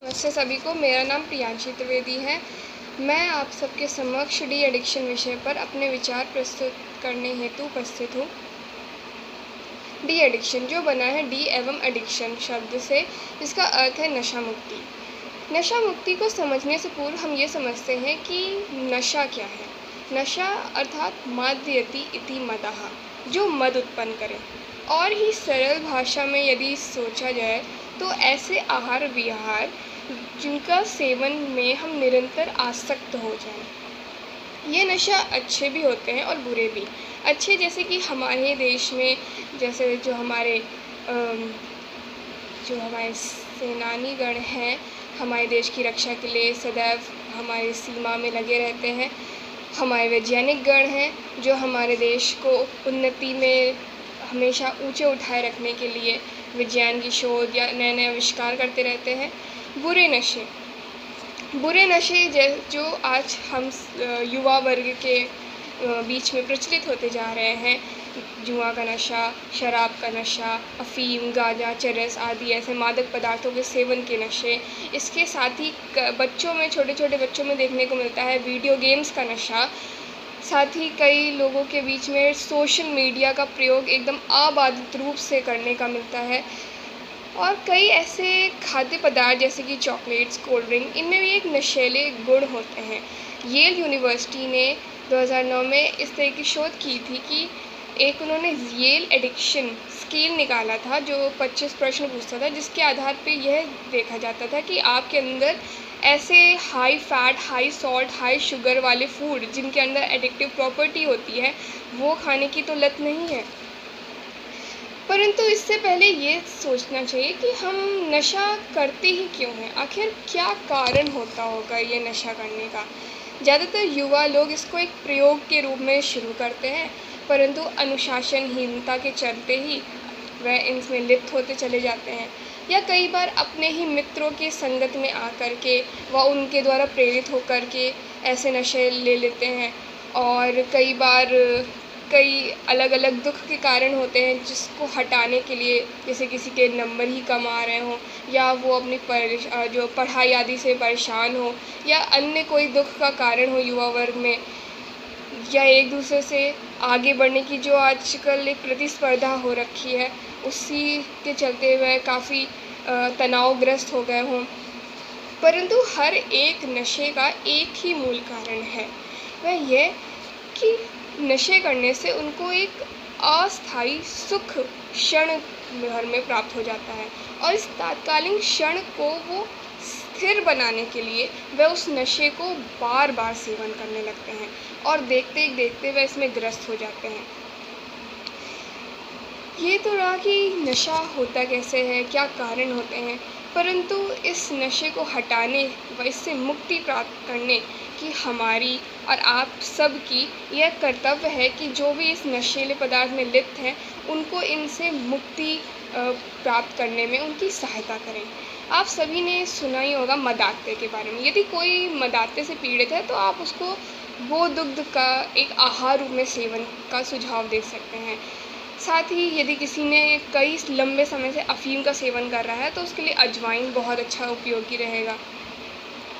नमस्ते सभी को। मेरा नाम प्रियांशी त्रिवेदी है। मैं आप सबके समक्ष डी एडिक्शन विषय पर अपने विचार प्रस्तुत करने हेतु उपस्थित हूँ। डी एडिक्शन जो बना है डी एवं एडिक्शन शब्द से, जिसका अर्थ है नशा मुक्ति। नशा मुक्ति को समझने से पूर्व हम ये समझते हैं कि नशा क्या है। नशा अर्थात माद्यति इति मदः, जो मद उत्पन्न करे। और ही सरल भाषा में यदि सोचा जाए तो ऐसे आहार विहार जिनका सेवन में हम निरंतर आसक्त हो जाएं। ये नशा अच्छे भी होते हैं और बुरे भी। अच्छे जैसे कि हमारे देश में जैसे जो हमारे सेनानीगण हैं, हमारे देश की रक्षा के लिए सदैव हमारी सीमा में लगे रहते हैं। हमारे वैज्ञानिक गण हैं जो हमारे देश को उन्नति में हमेशा ऊंचे उठाए रखने के लिए विज्ञान की शोध या नए नए आविष्कार करते रहते हैं। बुरे नशे जो आज हम युवा वर्ग के बीच में प्रचलित होते जा रहे हैं, जुआ का नशा, शराब का नशा, अफीम, गांजा, चरस आदि ऐसे मादक पदार्थों के सेवन के नशे। इसके साथ ही बच्चों में, छोटे छोटे बच्चों में देखने को मिलता है वीडियो गेम्स का नशा। साथ ही कई लोगों के बीच में सोशल मीडिया का प्रयोग एकदम अबाधित रूप से करने का मिलता है। और कई ऐसे खाद्य पदार्थ जैसे कि चॉकलेट्स, कोल्ड ड्रिंक, इनमें भी एक नशीले गुण होते हैं। येल यूनिवर्सिटी ने 2009 में इस तरह की शोध की थी कि उन्होंने येल एडिक्शन स्केल निकाला था जो 25 प्रश्न पूछता था, जिसके आधार पे यह देखा जाता था कि आपके अंदर ऐसे high fat, high salt, high sugar वाले फूड जिनके अंदर एडिक्टिव प्रॉपर्टी होती है, वो खाने की तो लत नहीं है। परंतु इससे पहले ये सोचना चाहिए कि हम नशा करते ही क्यों हैं। आखिर क्या कारण होता होगा ये नशा करने का। ज़्यादातर युवा लोग इसको एक प्रयोग के रूप में शुरू करते हैं, परंतु अनुशासनहीनता के चलते ही वह इसमें लिप्त होते चले जाते हैं। या कई बार अपने ही मित्रों के संगत में आकर के व उनके द्वारा प्रेरित होकर के ऐसे नशे ले लेते हैं। और कई बार कई अलग अलग दुख के कारण होते हैं जिसको हटाने के लिए, जैसे किसी के नंबर ही कम आ रहे हों, या वो अपनी जो पढ़ाई आदि से परेशान हो, या अन्य कोई दुख का कारण हो युवा वर्ग में, या एक दूसरे से आगे बढ़ने की जो आजकल एक प्रतिस्पर्धा हो रखी है, उसी के चलते वह काफ़ी तनावग्रस्त हो गए हों। परंतु हर एक नशे का एक ही मूल कारण है, वह यह कि नशे करने से उनको एक अस्थायी सुख क्षण भर में प्राप्त हो जाता है, और इस तात्कालिक क्षण को वो स्थिर बनाने के लिए वह उस नशे को बार बार सेवन करने लगते हैं, और देखते ही देखते वह इसमें ग्रस्त हो जाते हैं। ये तो रहा कि नशा होता कैसे है, क्या कारण होते हैं। परंतु इस नशे को हटाने व इससे मुक्ति प्राप्त करने की हमारी और आप सब की यह कर्तव्य है कि जो भी इस नशीले पदार्थ में लिप्त हैं, उनको इनसे मुक्ति प्राप्त करने में उनकी सहायता करें। आप सभी ने सुना ही होगा मदात्य के बारे में। यदि कोई मदात्य से पीड़ित है तो आप उसको गोदुग्ध का एक आहार रूप में सेवन का सुझाव दे सकते हैं। साथ ही यदि किसी ने कई लंबे समय से अफीम का सेवन कर रहा है तो उसके लिए अजवाइन बहुत अच्छा उपयोगी रहेगा।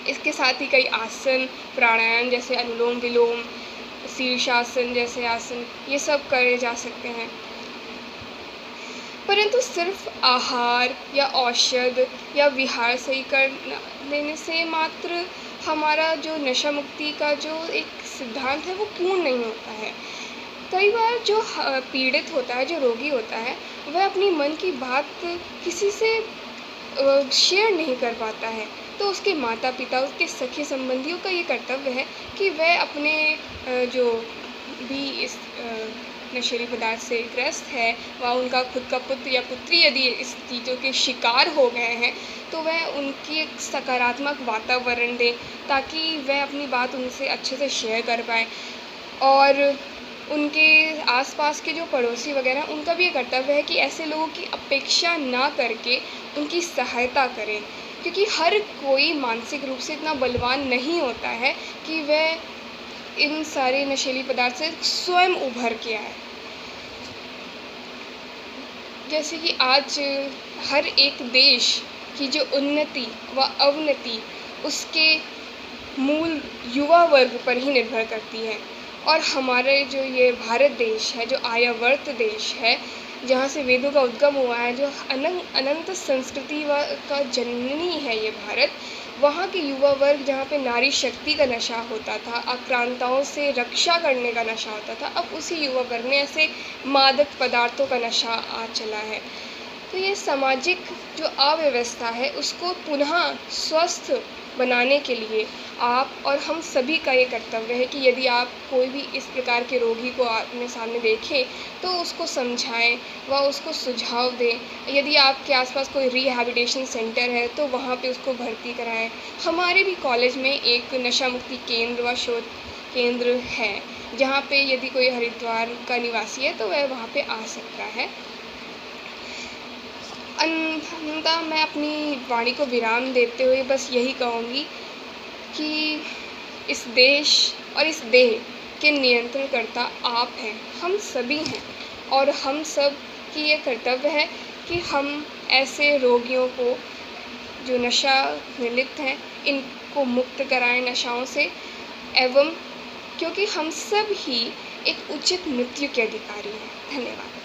इसके साथ ही कई आसन, प्राणायाम जैसे अनुलोम विलोम, शीर्षासन जैसे आसन, ये सब करे जा सकते हैं। परंतु सिर्फ आहार या औषध या विहार सही कर लेने से मात्र हमारा जो नशा मुक्ति का जो एक सिद्धांत है वो पूर्ण नहीं होता है। कई बार जो पीड़ित होता है, जो रोगी होता है, वह अपनी मन की बात किसी से शेयर नहीं कर पाता है, तो उसके माता पिता, उसके सखे संबंधियों का ये कर्तव्य है कि वह अपने जो भी इस नशीले पदार्थ से ग्रस्त है व उनका खुद का पुत्र या पुत्री यदि इस चीज़ों के शिकार हो गए हैं, तो वह उनकी एक सकारात्मक वातावरण दें ताकि वह अपनी बात उनसे अच्छे से शेयर कर पाए। और उनके आसपास के जो पड़ोसी वगैरह, उनका भी ये कर्तव्य है कि ऐसे लोगों की अपेक्षा ना करके उनकी सहायता करें, क्योंकि हर कोई मानसिक रूप से इतना बलवान नहीं होता है कि वह इन सारे नशीली पदार्थ से स्वयं उभर के आए। जैसे कि आज हर एक देश की जो उन्नति व अवनति उसके मूल युवा वर्ग पर ही निर्भर करती है। और हमारे जो ये भारत देश है, जो आर्यावर्त देश है, जहाँ से वेदों का उद्गम हुआ है, जो अनंत संस्कृति व का जननी है ये भारत, वहाँ के युवा वर्ग जहाँ पे नारी शक्ति का नशा होता था, आक्रांताओं से रक्षा करने का नशा होता था, अब उसी युवा वर्ग में ऐसे मादक पदार्थों का नशा आ चला है। तो ये सामाजिक जो अव्यवस्था है उसको पुनः स्वस्थ बनाने के लिए आप और हम सभी का ये कर्तव्य है कि यदि आप कोई भी इस प्रकार के रोगी को अपने सामने देखें तो उसको समझाएं व उसको सुझाव दें। यदि आपके आसपास कोई रिहैबिलिटेशन सेंटर है तो वहाँ पे उसको भर्ती कराएं। हमारे भी कॉलेज में एक नशा मुक्ति केंद्र व शोध केंद्र है, जहाँ पे यदि कोई हरिद्वार का निवासी है तो वह वहाँ पे आ सकता है। अंततः मैं अपनी वाणी को विराम देते हुए बस यही कहूँगी कि इस देश और इस देह के नियंत्रणकर्ता आप हैं, हम सभी हैं, और हम सब की ये कर्तव्य है कि हम ऐसे रोगियों को जो नशा में लिप्त हैं इनको मुक्त कराएं नशाओं से, एवं क्योंकि हम सब ही एक उचित मृत्यु के अधिकारी हैं। धन्यवाद।